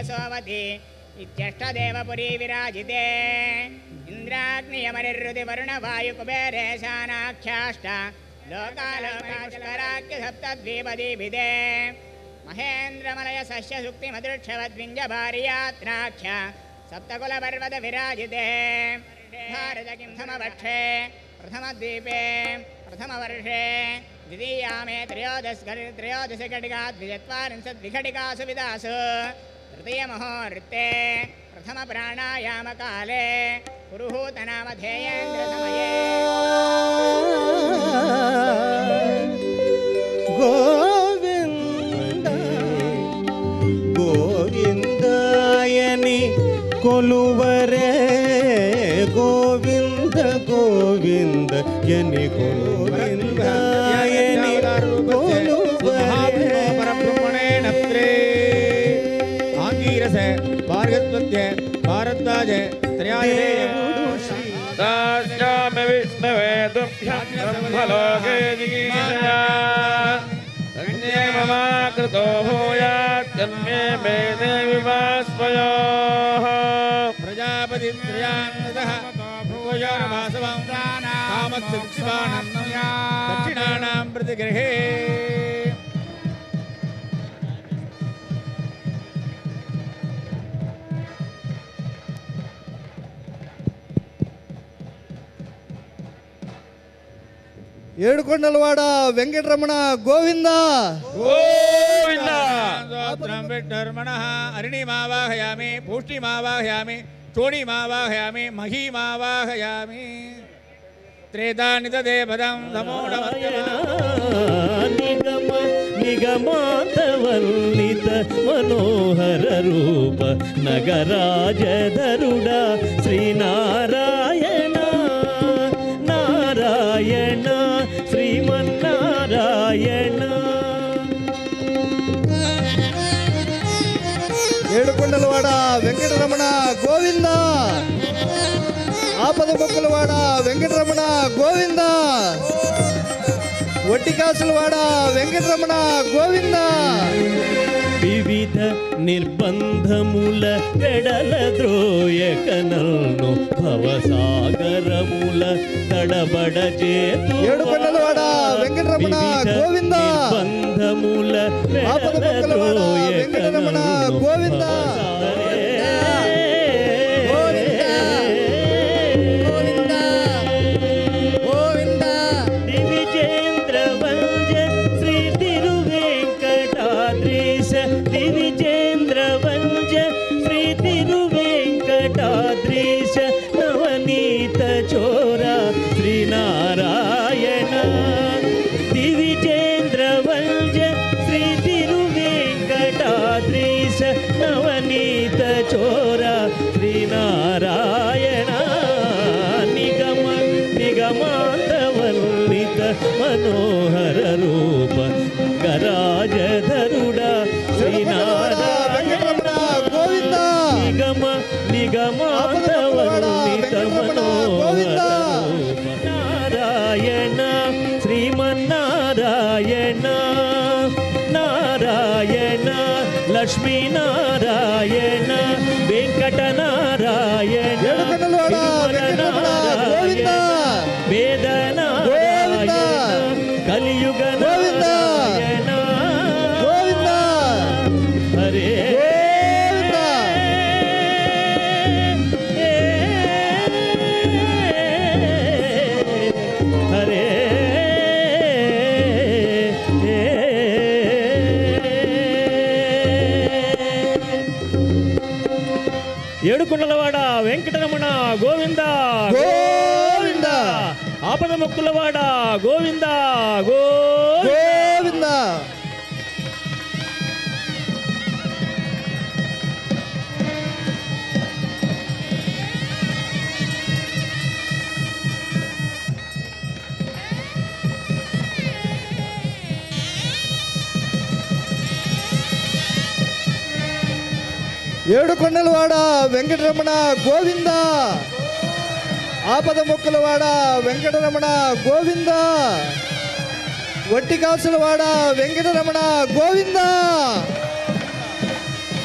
सोमती इत्यष्टदेवपुरी विराजिते इन्द्राग्नियमनिरुति वरुणवायुकुबेरेशानाख्याष्ट लोकालोकाचलराख्य सप्तद्वीपदीभिदे महेन्द्रमलय सस्यसुक्तिमदृक्षवद्विञ्जभार्यात्राख्य सप्तकुलपर्वत विराजिते भारतकिं समवक्षे प्रथमद्वीपे प्रथमवर्षे द्वितीयामे त्रयोदशघटिकाद्विचत्वारिंशद्विघटिकासु विदासु तृतीयमहोर्ते प्रथमप्राणायामकाले पुरुहूतनामधेयेन्द्रसमये गोविन्द गोविन्दायनि कोलुवरे गोविन्द गोविन्द यनि गोविन्दायनि कोलुवरे परब्रह्मणे नत्रे आंगीरसे भारगत्वत्ये भारद्वाज त्रयाये दास्यामि विष्णवे तुभ्यं ब्रह्मलोके जिगीषया तन्मे मम कृतो भूयात् तन्मे मे देवि वास्मयोः प्रजापति त्रयान्नतः भूयोर्वासवं कामत्सुक्षिपाणं दक्षिणानां प्रतिगृहे ఏడుకొండలవాడ వెంకటరమణ గోవింద గోవింద స్తోత్రం విఠర్మణః అరిణిమావాహయామి పూష్టిమావాహయామి చోణిమావాహయామి మహీమావాహయామి త్రేతానిదే పదం నిగమ నిగమాంతవర్ణిత మనోహర రూప నగరాజధరుడ శ్రీనారాయణ నారాయణ శ్రీమన్నారాయణ ఏడుకొండలవాడ వెంకటరమణ గోవింద ఆపద మొక్కులవాడ వెంకటరమణ గోవింద ఒట్టికాసులవాడ వెంకటరమణ గోవింద వివిధ నిర్బంధముల వెడల ద్రోయకనల్ను భవసాగరముల తడబడ చేతు ఏడుకొండలవాడ వెంకటరమణ గోవింద నిర్బంధముల వెడల ద్రోయకనల్ను గోవింద నవనీత చోర శ్రీనారాయణ నిగమ నిగమాంతవర్ణిత మనోహర రూప గరాజధరుడ శ్రీనారాయణ గోవింద నిగమ నిగమాంతవర్ణిత మనోహర రూప నారాయణ శ్రీమన్నారాయణ నారాయణ లక్ష్మీ నారాయణ వెంకటనారాయణ నారాయణ వేదనారాయణ కలియుగ నారాయణ గోవింద హరే హరే ఏడుకొండలవాడ వెంకటరమణ గోవింద గోవింద ఆపద మొక్కులవాడ గోవింద గోవింద ఏడుకొండలవాడ వెంకటరమణ గోవింద ఆపద మొక్కులవాడ వెంకటరమణ గోవింద వట్టికాసులవాడ వెంకటరమణ గోవింద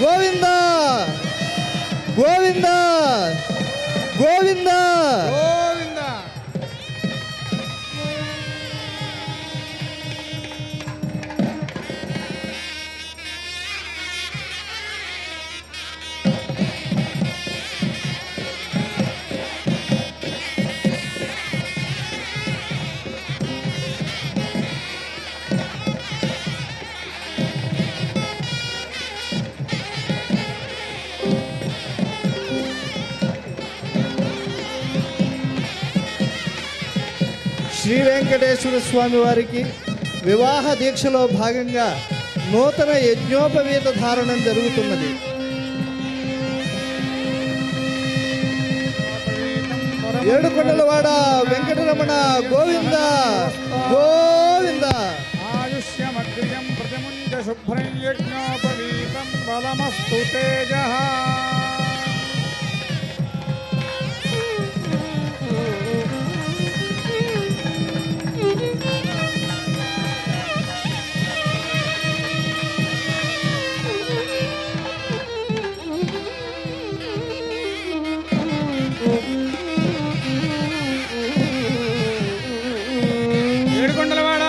గోవింద గోవింద గోవింద గోవింద శ్రీ వెంకటేశ్వర స్వామి వారికి వివాహ దీక్షలో భాగంగా నూతన యజ్ఞోపవీత ధారణం జరుగుతున్నది. ఏడుకొండలవాడ వెంకటరమణ గోవింద గోవింద. ఆయుష్యమగ్రియం ప్రతిముంజ శుభ్రం యజ్ఞోపవీతం బలమస్తు తేజః. ఏడుకొండలవాడ